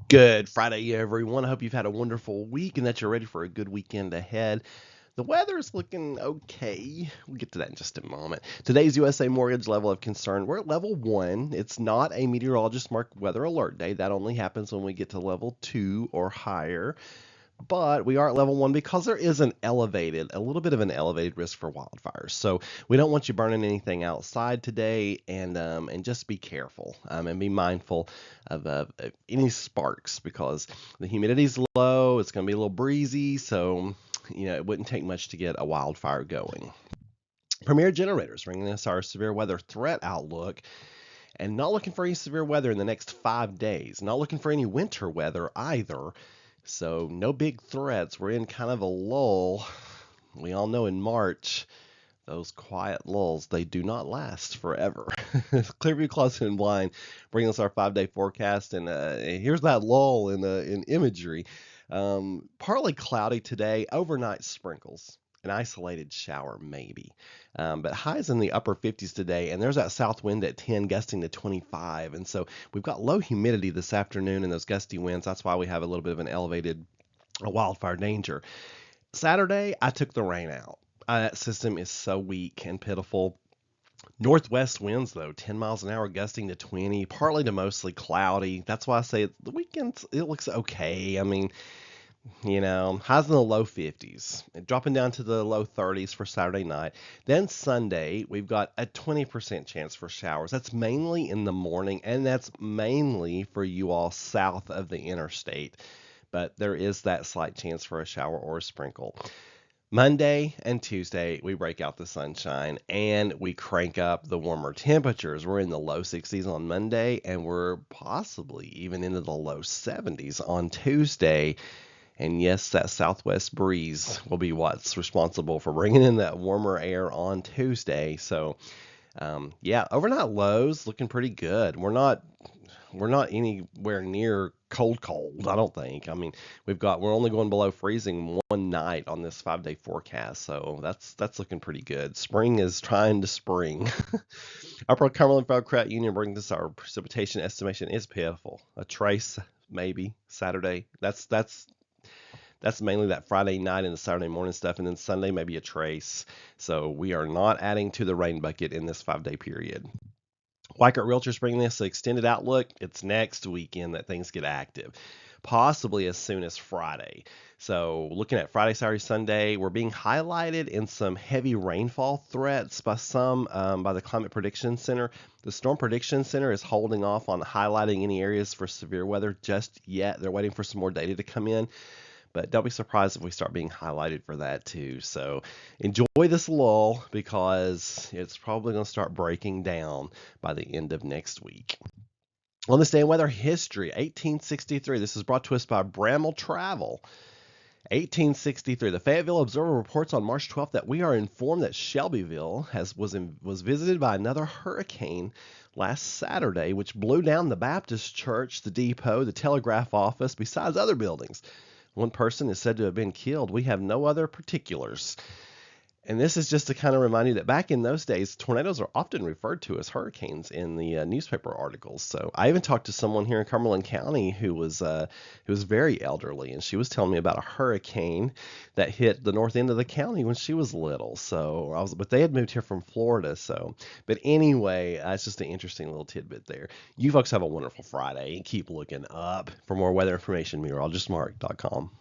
Good Friday, everyone. I hope you've had a wonderful week and that you're ready for a good weekend ahead. The weather is looking okay. We'll get to that in just a moment. Today's USA mortgage level of concern, we're at level 1. It's not a meteorologist marked weather alert day. That only happens when we get to level 2 or higher. But we are at level 1 because there is a little bit of an elevated risk for wildfires. So we don't want you burning anything outside today, and just be careful and be mindful of any sparks because the humidity's low. It's going to be a little breezy, so it wouldn't take much to get a wildfire going. Premier Generators bringing us our severe weather threat outlook. And not looking for any severe weather in the next 5 days. Not looking for any winter weather either. So no big threats. We're in kind of a lull. We all know in March, those quiet lulls, they do not last forever. Clearview Closet and Blind bringing us our 5-day forecast. And here's that lull in imagery. Partly cloudy today, overnight sprinkles. An isolated shower, maybe. But highs in the upper 50s today, and there's that south wind at 10, gusting to 25. And so we've got low humidity this afternoon and those gusty winds. That's why we have a little bit of an elevated wildfire danger. Saturday, I took the rain out. That system is so weak and pitiful. Northwest winds, though, 10 miles an hour, gusting to 20, partly to mostly cloudy. That's why I say the weekend, it looks okay. I mean, highs in the low 50s, dropping down to the low 30s for Saturday night. Then Sunday, we've got a 20% chance for showers. That's mainly in the morning, and that's mainly for you all south of the interstate. But there is that slight chance for a shower or a sprinkle. Monday and Tuesday, we break out the sunshine and we crank up the warmer temperatures. We're in the low 60s on Monday, and we're possibly even into the low 70s on Tuesday. And yes, that southwest breeze will be what's responsible for bringing in that warmer air on Tuesday. So, overnight lows looking pretty good. We're not anywhere near cold. I don't think. I mean, we're only going below freezing one night on this 5-day forecast, so that's looking pretty good. Spring is trying to spring. Upper Cumberland Federal Credit Union brings us our precipitation estimation is pitiful. A trace maybe Saturday. That's mainly that Friday night and the Saturday morning stuff, and then Sunday maybe a trace. So we are not adding to the rain bucket in this 5-day period. Weichert Realtors bringing this extended outlook. It's next weekend that things get active, possibly as soon as Friday. So looking at Friday, Saturday, Sunday, we're being highlighted in some heavy rainfall threats by the Climate Prediction Center. The Storm Prediction Center is holding off on highlighting any areas for severe weather just yet. They're waiting for some more data to come in. But don't be surprised if we start being highlighted for that too. So enjoy this lull because it's probably going to start breaking down by the end of next week. On this day in weather history, 1863. This is brought to us by Bramall Travel. 1863. The Fayetteville Observer reports on March 12th that we are informed that Shelbyville was visited by another hurricane last Saturday, which blew down the Baptist church, the depot, the telegraph office, besides other buildings. One person is said to have been killed. We have no other particulars. And this is just to kind of remind you that back in those days, tornadoes are often referred to as hurricanes in the newspaper articles. So I even talked to someone here in Cumberland County who was very elderly, and she was telling me about a hurricane that hit the north end of the county when she was little. But they had moved here from Florida. But anyway, it's just an interesting little tidbit there. You folks have a wonderful Friday, and keep looking up. For more weather information, meteorologistmark.com.